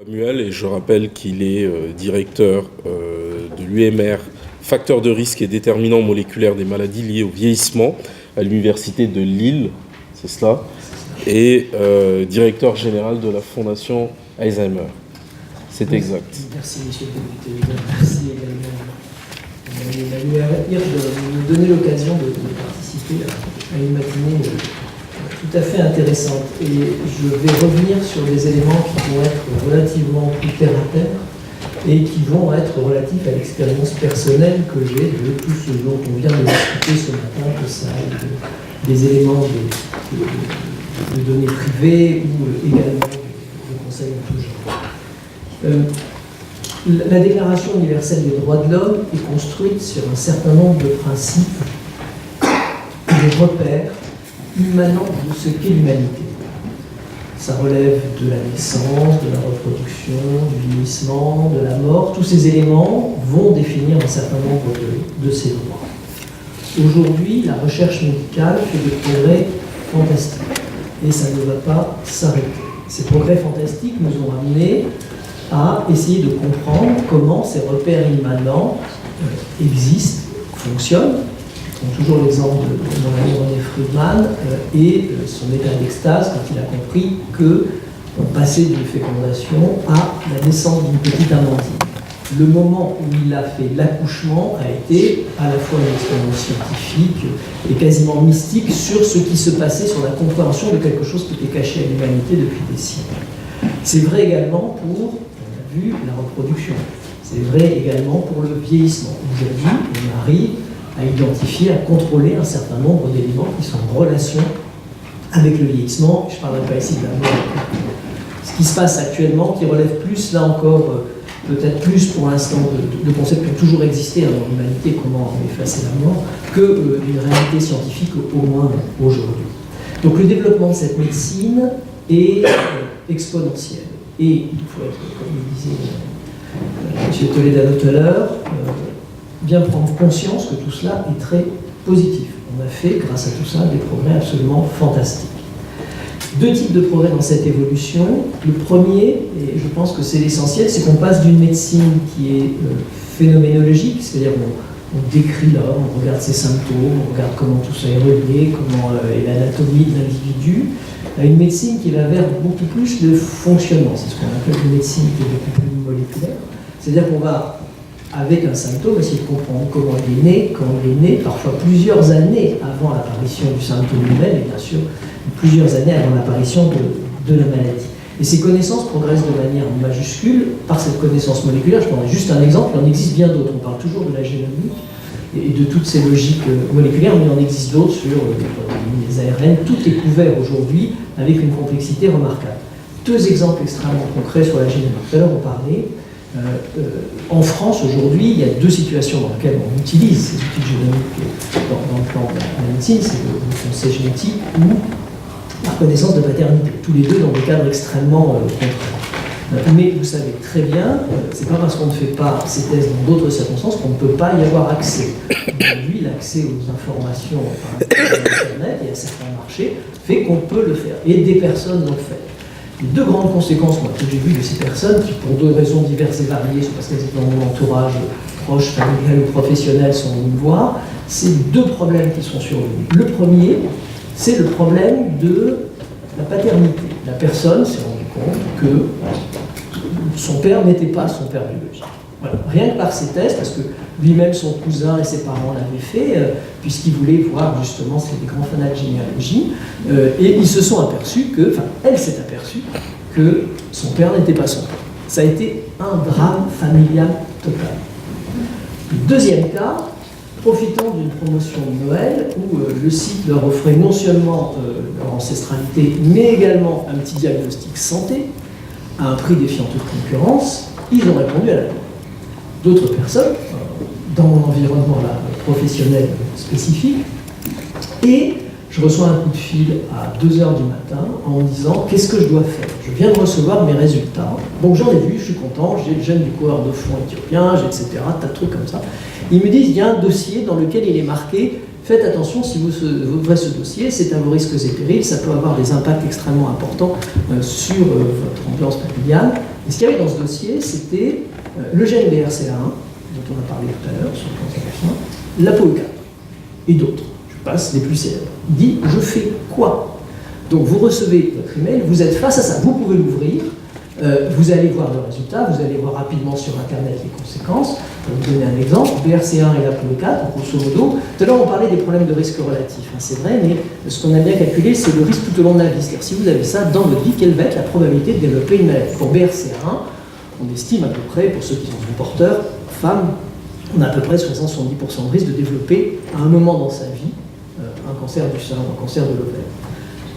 Samuel, et je rappelle qu'il est directeur de l'UMR, facteur de risque et déterminant moléculaire des maladies liées au vieillissement à l'Université de Lille, c'est cela, et directeur général de la Fondation Alzheimer. C'est exact. Merci, monsieur le député. Merci également à l'UMR de me donner l'occasion de participer à une matinée tout à fait intéressante. Et je vais revenir sur des éléments qui vont être relativement plus terre à terre et qui vont être relatifs à l'expérience personnelle que j'ai de tout ce dont on vient de discuter ce matin, que ça aille des éléments de données privées ou également de conseils en tout genre. La Déclaration universelle des droits de l'homme est construite sur un certain nombre de principes, de repères immanent de ce qu'est l'humanité. Ça relève de la naissance, de la reproduction, du vieillissement, de la mort. Tous ces éléments vont définir un certain nombre de ces droits. Aujourd'hui, la recherche médicale fait des progrès fantastiques et ça ne va pas s'arrêter. Ces progrès fantastiques nous ont amenés à essayer de comprendre comment ces repères immanents existent, fonctionnent. On toujours l'exemple de mon ami René Friedman et son état d'extase quand il a compris qu'on passait d'une fécondation à la naissance d'une petite Amandine. Le moment où il a fait l'accouchement a été à la fois une expérience scientifique et quasiment mystique sur ce qui se passait, sur la compréhension de quelque chose qui était caché à l'humanité depuis des siècles. C'est vrai également pour, on a vu, la reproduction. C'est vrai également pour le vieillissement. Aujourd'hui, on arrive à identifier, à contrôler un certain nombre d'éléments qui sont en relation avec le vieillissement. Je ne parlerai pas ici de la mort. Ce qui se passe actuellement, qui relève plus, là encore, peut-être plus pour l'instant, de concepts qui ont toujours existé dans l'humanité, comment effacer la mort, que d'une réalité scientifique, au moins aujourd'hui. Donc le développement de cette médecine est exponentiel. Et il faut être, comme le disait M. Toledano tout à l'heure, bien prendre conscience que tout cela est très positif. On a fait, grâce à tout ça, des progrès absolument fantastiques. Deux types de progrès dans cette évolution. Le premier, et je pense que c'est l'essentiel, c'est qu'on passe d'une médecine qui est phénoménologique, c'est-à-dire on décrit l'homme, on regarde ses symptômes, on regarde comment tout ça est relié, comment est l'anatomie de l'individu, à une médecine qui va vers beaucoup plus de fonctionnement. C'est ce qu'on appelle une médecine qui est beaucoup plus moléculaire. C'est-à-dire qu'on va, avec un symptôme, essayer de comprendre comment il est né, parfois plusieurs années avant l'apparition du symptôme lui-même, et bien sûr plusieurs années avant l'apparition de la maladie. Et ces connaissances progressent de manière majuscule par cette connaissance moléculaire. Je prendrai juste un exemple, il en existe bien d'autres. On parle toujours de la génomique et de toutes ces logiques moléculaires, mais il en existe d'autres sur les ARN. Tout est couvert aujourd'hui avec une complexité remarquable. Deux exemples extrêmement concrets sur la génomique. Tout à l'heure, on parlait. En France, aujourd'hui, il y a deux situations dans lesquelles on utilise ces outils génomiques dans le plan de la médecine, c'est le conseil génétique ou la reconnaissance de paternité, tous les deux dans des cadres extrêmement contraires. Mais vous savez très bien, c'est pas parce qu'on ne fait pas ces tests dans d'autres circonstances qu'on ne peut pas y avoir accès. Aujourd'hui, l'accès aux informations par Internet et à certains marchés fait qu'on peut le faire, et des personnes l'ont fait. Les deux grandes conséquences que j'ai vues de ces personnes, qui pour deux raisons diverses et variées, soit parce qu'elles étaient dans mon entourage proche, familial ou professionnel, sont venues me voir, c'est deux problèmes qui sont survenus. Le premier, c'est le problème de la paternité. La personne s'est rendue compte que son père n'était pas son père biologique. Voilà. Rien que par ces tests, parce que lui-même, son cousin et ses parents l'avaient fait, puisqu'ils voulaient voir justement, c'était des grands fanats de généalogie, et ils se sont aperçus que, enfin, elle s'est aperçue que son père n'était pas son père. Ça a été un drame familial total. Le deuxième cas, profitant d'une promotion de Noël, où le site leur offrait non seulement leur ancestralité, mais également un petit diagnostic santé, à un prix défiant toute concurrence, ils ont répondu à la demande. D'autres personnes, dans mon environnement là, professionnel spécifique, et je reçois un coup de fil à 2h du matin en me disant « Qu'est-ce que je dois faire ? Je viens de recevoir mes résultats. Donc j'en ai vu, je suis content, j'ai le gène du coureur de fond éthiopien, j'ai etc., tas de trucs comme ça. » Ils me disent « Il y a un dossier dans lequel il est marqué « Faites attention si vous ouvrez ce dossier, c'est à vos risques et périls, ça peut avoir des impacts extrêmement importants sur votre ambiance familiale. » Et ce qu'il y avait dans ce dossier, c'était le gène BRCA1, dont on a parlé tout à l'heure, sur le cancer du sein, l'ApoE4 et d'autres. Je passe les plus célèbres. Il dit, je fais quoi? Donc vous recevez votre email, vous êtes face à ça, vous pouvez l'ouvrir, vous allez voir le résultat, vous allez voir rapidement sur Internet les conséquences. Pour vous donner un exemple, BRCA1 et l'ApoE4, grosso modo. Tout à l'heure, on parlait des problèmes de risque relatif, c'est vrai, mais ce qu'on a bien calculé, c'est le risque tout au long de la vie. C'est-à-dire, si vous avez ça dans votre vie, quelle va être la probabilité de développer une maladie? Pour BRCA1, on estime à peu près, pour ceux qui sont porteurs, femmes, on a à peu près 60-70% de risque de développer à un moment dans sa vie un cancer du sein, un cancer de l'ovaire.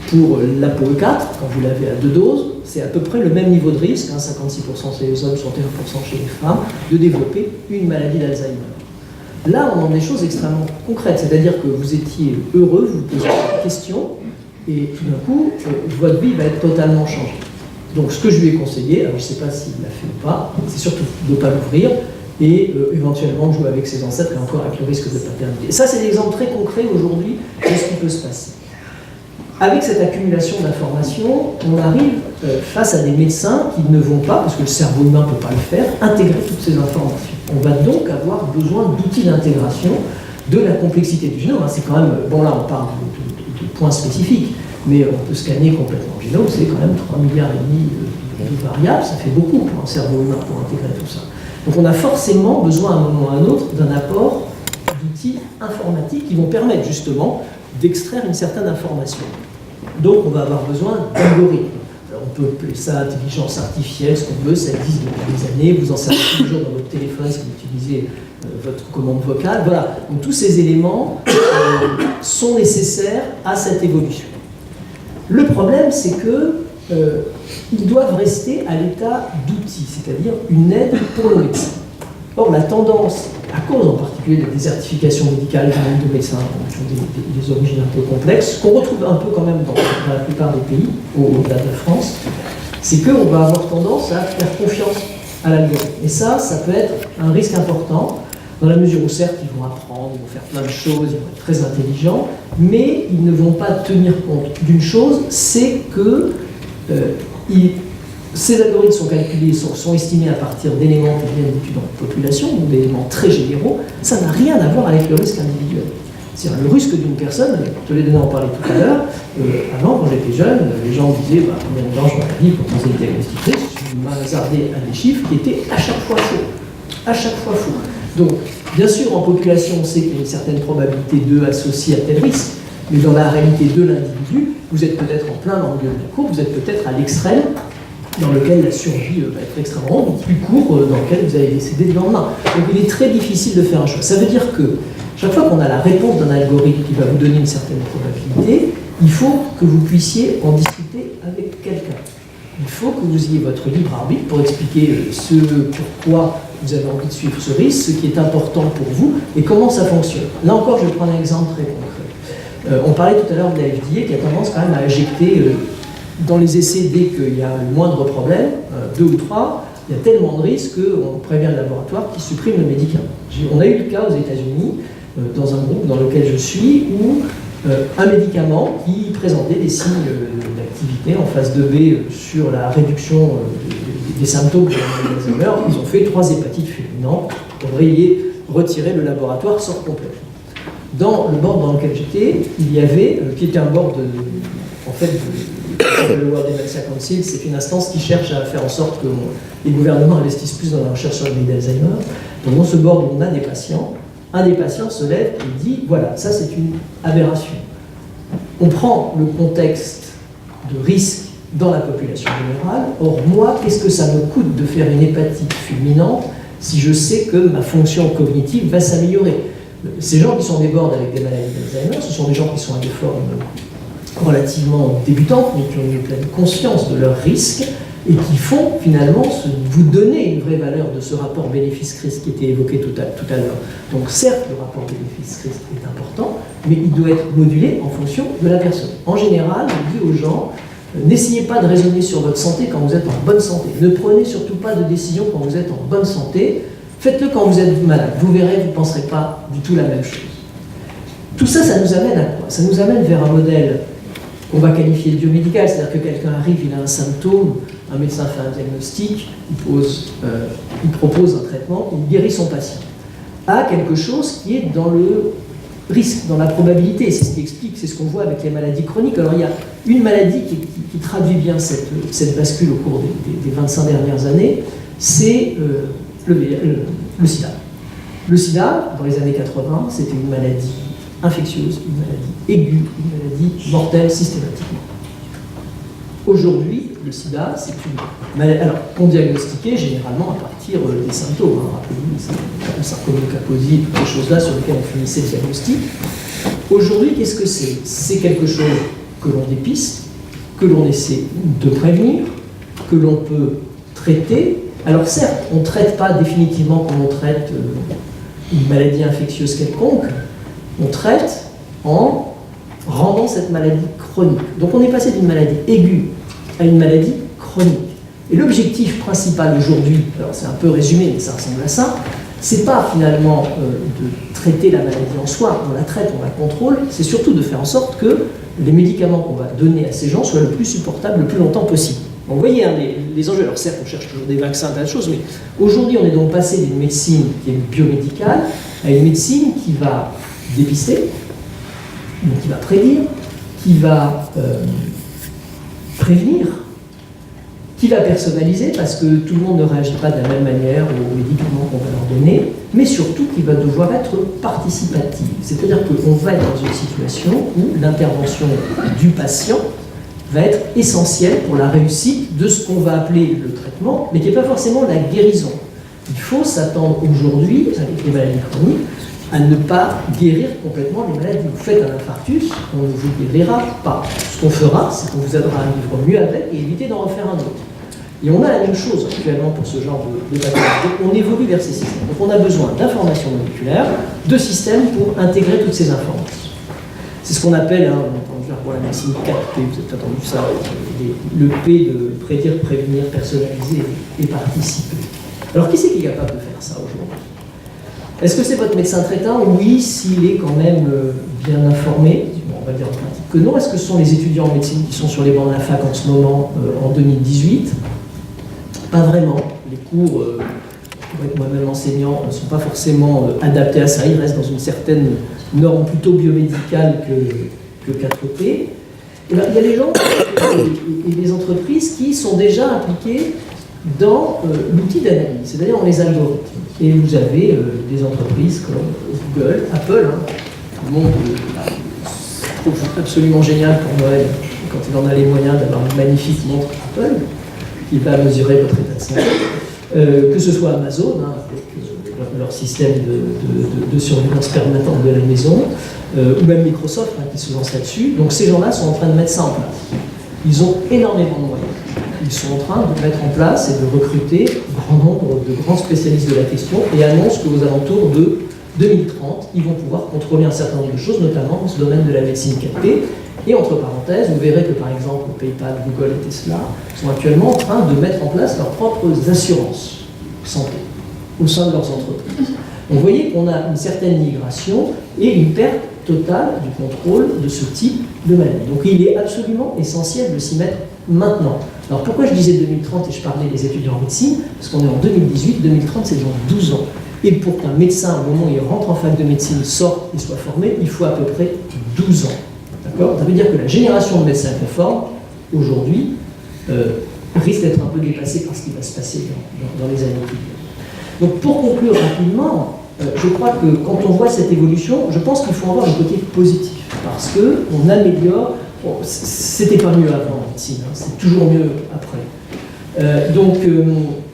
Pour l'ApoE4, quand vous l'avez à 2 doses, c'est à peu près le même niveau de risque, 56% chez les hommes, 61% chez les femmes, de développer une maladie d'Alzheimer. Là, on a des choses extrêmement concrètes, c'est-à-dire que vous étiez heureux, vous posez une question, et tout d'un coup, votre vie va être totalement changée. Donc, ce que je lui ai conseillé, alors je ne sais pas s'il l'a fait ou pas, c'est surtout de ne pas l'ouvrir, et éventuellement de jouer avec ses ancêtres, et encore avec le risque de paternité. Et ça, c'est l'exemple très concret aujourd'hui de ce qui peut se passer. Avec cette accumulation d'informations, on arrive face à des médecins qui ne vont pas, parce que le cerveau humain ne peut pas le faire, intégrer toutes ces informations. On va donc avoir besoin d'outils d'intégration de la complexité du génome. C'est quand même, bon là on parle de points spécifiques, mais on peut scanner complètement le génome, c'est quand même 3,5 milliards de variables, ça fait beaucoup pour un cerveau humain pour intégrer tout ça. Donc on a forcément besoin à un moment ou à un autre d'un apport d'outils informatiques qui vont permettre justement d'extraire une certaine information. Donc on va avoir besoin d'algorithmes. Alors on peut appeler ça intelligence artificielle, ce qu'on veut, ça existe depuis des années, vous en servez toujours dans votre téléphone si vous utilisez votre commande vocale. Voilà, donc tous ces éléments sont nécessaires à cette évolution. Le problème, c'est qu'ils doivent rester à l'état d'outils, c'est-à-dire une aide pour le médecin. Or, la tendance, à cause en particulier de la désertification médicale du nombre de médecins qui ont des origines un peu complexes, qu'on retrouve un peu quand même dans la plupart des pays, au-delà de la France, c'est qu'on va avoir tendance à faire confiance à l'algorithme. Et ça peut être un risque important, dans la mesure où certes ils vont apprendre, ils vont faire plein de choses, ils vont être très intelligents, mais ils ne vont pas tenir compte d'une chose, c'est que ces algorithmes sont calculés, sont estimés à partir d'éléments qui viennent d'études en population, donc d'éléments très généraux. Ça n'a rien à voir avec le risque individuel. C'est-à-dire le risque d'une personne, Toledano en parlait tout à l'heure, avant, quand j'étais jeune, les gens me disaient combien de temps je m'en pour qu'on s'est diagnostiqué, je m'hasardais à des chiffres qui étaient à chaque fois faux. À chaque fois faux. Donc, bien sûr, en population, on sait qu'il y a une certaine probabilité de associer à tel risque, mais dans la réalité de l'individu, vous êtes peut-être en plein dans le milieu de la courbe, vous êtes peut-être à l'extrême, dans lequel la survie va être extrêmement longue, plus court, dans lequel vous allez décéder le lendemain. Donc il est très difficile de faire un choix. Ça veut dire que chaque fois qu'on a la réponse d'un algorithme qui va vous donner une certaine probabilité, il faut que vous puissiez en discuter avec quelqu'un. Il faut que vous ayez votre libre arbitre pour expliquer ce pourquoi vous avez envie de suivre ce risque, ce qui est important pour vous et comment ça fonctionne. Là encore, je vais prendre un exemple très concret. On parlait tout à l'heure de la FDA qui a tendance quand même à injecter dans les essais, dès qu'il y a le moindre problème, 2 ou 3, il y a tellement de risques qu'on prévient le laboratoire qui supprime le médicament. On a eu le cas aux États-Unis, dans un groupe dans lequel je suis, où un médicament qui présentait des signes d'activité en phase 2B sur la réduction des symptômes de l'Alzheimer, ils ont fait 3 hépatites fulminantes, retirer le laboratoire sort complètement. Dans le board dans lequel j'étais, il y avait, qui était un board le World Dementia Council, c'est une instance qui cherche à faire en sorte que les gouvernements investissent plus dans la recherche sur la maladie d'Alzheimer. Donc dans ce board, on a des patients. Un des patients se lève et dit, voilà, ça c'est une aberration. On prend le contexte de risque dans la population générale. Or, moi, qu'est-ce que ça me coûte de faire une hépatite fulminante si je sais que ma fonction cognitive va s'améliorer? Ces gens qui sont des boards avec des maladies d'Alzheimer, ce sont des gens qui sont à des formes relativement débutantes, mais qui ont une pleine conscience de leurs risques et qui font finalement vous donner une vraie valeur de ce rapport bénéfice-risque qui était évoqué tout à l'heure. Donc certes, le rapport bénéfice-risque est important, mais il doit être modulé en fonction de la personne. En général, on dit aux gens, n'essayez pas de raisonner sur votre santé quand vous êtes en bonne santé. Ne prenez surtout pas de décision quand vous êtes en bonne santé. Faites-le quand vous êtes malade. Vous verrez, vous ne penserez pas du tout la même chose. Tout ça, ça nous amène à quoi? Ça nous amène vers un modèle qu'on va qualifier de biomédical, c'est-à-dire que quelqu'un arrive, il a un symptôme, un médecin fait un diagnostic, il propose un traitement, il guérit son patient, à quelque chose qui est dans le risque, dans la probabilité. C'est ce qui explique, c'est ce qu'on voit avec les maladies chroniques. Alors il y a une maladie qui traduit bien cette bascule au cours des 25 dernières années, c'est le sida. Le sida, dans les années 80, c'était une maladie infectieuse, une maladie aiguë, une maladie mortelle systématiquement. Aujourd'hui, le sida, c'est une maladie qu'on diagnostiquait généralement à partir des symptômes. Rappelez-vous, le sarcome de Kaposi, toutes ces choses-là sur lesquelles on finissait le diagnostic. Aujourd'hui, qu'est-ce que c'est? C'est quelque chose que l'on dépiste, que l'on essaie de prévenir, que l'on peut traiter. Alors certes, on ne traite pas définitivement comme on traite une maladie infectieuse quelconque, on traite en rendant cette maladie chronique. Donc on est passé d'une maladie aiguë à une maladie chronique. Et l'objectif principal aujourd'hui, alors c'est un peu résumé, mais ça ressemble à ça, c'est pas finalement de traiter la maladie en soi, on la traite, on la contrôle, c'est surtout de faire en sorte que les médicaments qu'on va donner à ces gens soient le plus supportables le plus longtemps possible. Donc, vous voyez les enjeux, alors certes on cherche toujours des vaccins, tas de choses, mais aujourd'hui on est donc passé d'une médecine qui est biomédicale à une médecine qui va dépister, donc qui va prédire, qui va prévenir, qui va personnaliser, parce que tout le monde ne réagit pas de la même manière aux médicaments qu'on va leur donner, mais surtout qui va devoir être participative. C'est-à-dire qu'on va être dans une situation où l'intervention du patient va être essentielle pour la réussite de ce qu'on va appeler le traitement, mais qui n'est pas forcément la guérison. Il faut s'attendre aujourd'hui, avec les maladies chroniques, à ne pas guérir complètement les maladies. Vous faites un infarctus, on ne vous guérira pas. Ce qu'on fera, c'est qu'on vous aidera à vivre mieux avec et éviter d'en refaire un autre. Et on a la même chose actuellement pour ce genre de pathologie. On évolue vers ces systèmes. Donc on a besoin d'informations moléculaires, de systèmes pour intégrer toutes ces informations. C'est ce qu'on appelle, on a entendu pour la médecine 4P, vous avez entendu ça, le P de prédire, prévenir, personnaliser et participer. Alors qui c'est qui est capable de faire ça aujourd'hui? Est-ce que c'est votre médecin traitant? Oui, s'il est quand même bien informé. Bon, on va dire en pratique que non. Est-ce que ce sont les étudiants en médecine qui sont sur les bancs de la fac en ce moment, en 2018? Pas vraiment. Les cours, pour être moi-même enseignant, ne sont pas forcément adaptés à ça. Ils restent dans une certaine norme plutôt biomédicale que 4P. Et ben, il y a les gens et les entreprises qui sont déjà impliqués dans l'outil d'analyse, c'est-à-dire dans les algorithmes. Et vous avez des entreprises comme Google, Apple, tout le monde trouve absolument génial pour Noël, quand il en a les moyens d'avoir une magnifique montre Apple, qui va mesurer votre état de santé, que ce soit Amazon, avec leur système de surveillance permanente de la maison, ou même Microsoft, qui se lance là-dessus. Donc ces gens-là sont en train de mettre ça en place. Ils ont énormément de moyens. Ils sont en train de mettre en place et de recruter un grand nombre de grands spécialistes de la question et annoncent qu'aux alentours de 2030, ils vont pouvoir contrôler un certain nombre de choses, notamment dans ce domaine de la médecine 4P. Et entre parenthèses, vous verrez que par exemple PayPal, Google et Tesla sont actuellement en train de mettre en place leurs propres assurances santé au sein de leurs entreprises. Donc vous voyez qu'on a une certaine migration et une perte totale du contrôle de ce type de maladie. Donc il est absolument essentiel de s'y mettre maintenant. Alors pourquoi je disais 2030 et je parlais des étudiants en médecine? Parce qu'on est en 2018, 2030 c'est dans 12 ans. Et pour qu'un médecin, au moment où il rentre en fac de médecine, sorte et soit formé, il faut à peu près 12 ans. D'accord? Ça veut dire que la génération de médecins qu'on forme, aujourd'hui, risque d'être un peu dépassée par ce qui va se passer dans les années qui viennent. Donc pour conclure rapidement, je crois que quand on voit cette évolution, je pense qu'il faut en voir le côté positif, parce qu'on améliore. Bon, c'était pas mieux avant en médecine, c'est toujours mieux après.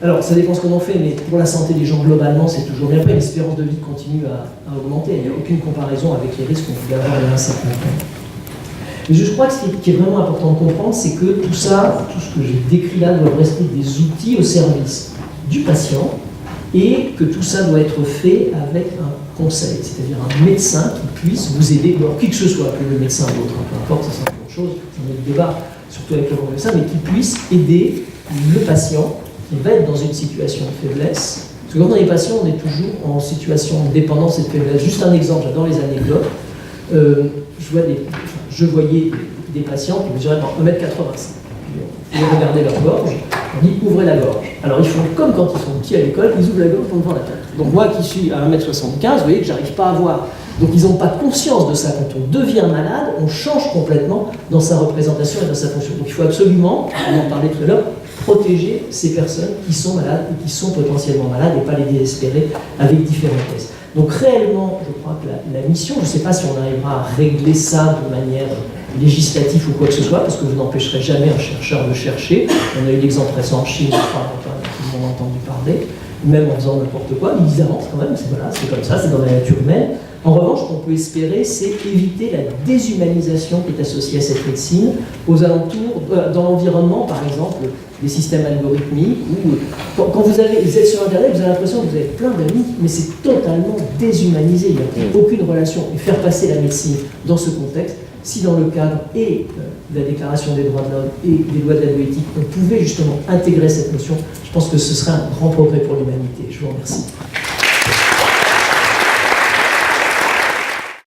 Alors ça dépend ce qu'on en fait, mais pour la santé des gens globalement, c'est toujours bien. Après, l'espérance de vie continue à augmenter, il n'y a aucune comparaison avec les risques qu'on pouvait avoir il y a un certain temps. Mais je crois que ce qui est vraiment important de comprendre, c'est que tout ça, tout ce que j'ai décrit là, doit rester des outils au service du patient, et que tout ça doit être fait avec un conseil, c'est-à-dire un médecin qui puisse vous aider, alors qui que ce soit, que le médecin ou autre, peu importe, ça c'est une chose, c'est un autre débat, surtout avec le bon médecin, mais qui puisse aider le patient qui va être dans une situation de faiblesse. Parce que quand on est patient, on est toujours en situation de dépendance et de faiblesse. Juste un exemple, j'adore les anecdotes. Je voyais des patients qui mesuraient 1m85. Ils regardaient leur gorge. On dit ouvrez la gorge. Alors ils font comme quand ils sont petits à l'école, ils ouvrent la gorge devant la tête. Donc moi qui suis à 1m75, vous voyez que j'arrive pas à voir. Donc ils n'ont pas conscience de ça. Quand on devient malade, on change complètement dans sa représentation et dans sa fonction. Donc il faut absolument, on en parlait tout à l'heure, protéger ces personnes qui sont malades ou qui sont potentiellement malades et pas les désespérer avec différents tests. Donc réellement, je crois que la mission, je ne sais pas si on arrivera à régler ça de manière législative ou quoi que ce soit, parce que vous n'empêcherez jamais un chercheur de chercher. On a eu l'exemple récent en Chine, je crois, dont tout le monde a entendu parler, même en faisant n'importe quoi, mais ils avancent quand même, c'est comme ça, c'est dans la nature humaine. En revanche, ce qu'on peut espérer, c'est éviter la déshumanisation qui est associée à cette médecine aux alentours, dans l'environnement, par exemple, des systèmes algorithmiques, où quand vous êtes sur Internet, vous avez l'impression que vous avez plein d'amis, mais c'est totalement déshumanisé, il n'y a aucune relation. Et faire passer la médecine dans ce contexte, si dans le cadre et de la Déclaration des droits de l'homme et des lois de la bioéthique, on pouvait justement intégrer cette notion, je pense que ce serait un grand progrès pour l'humanité. Je vous remercie.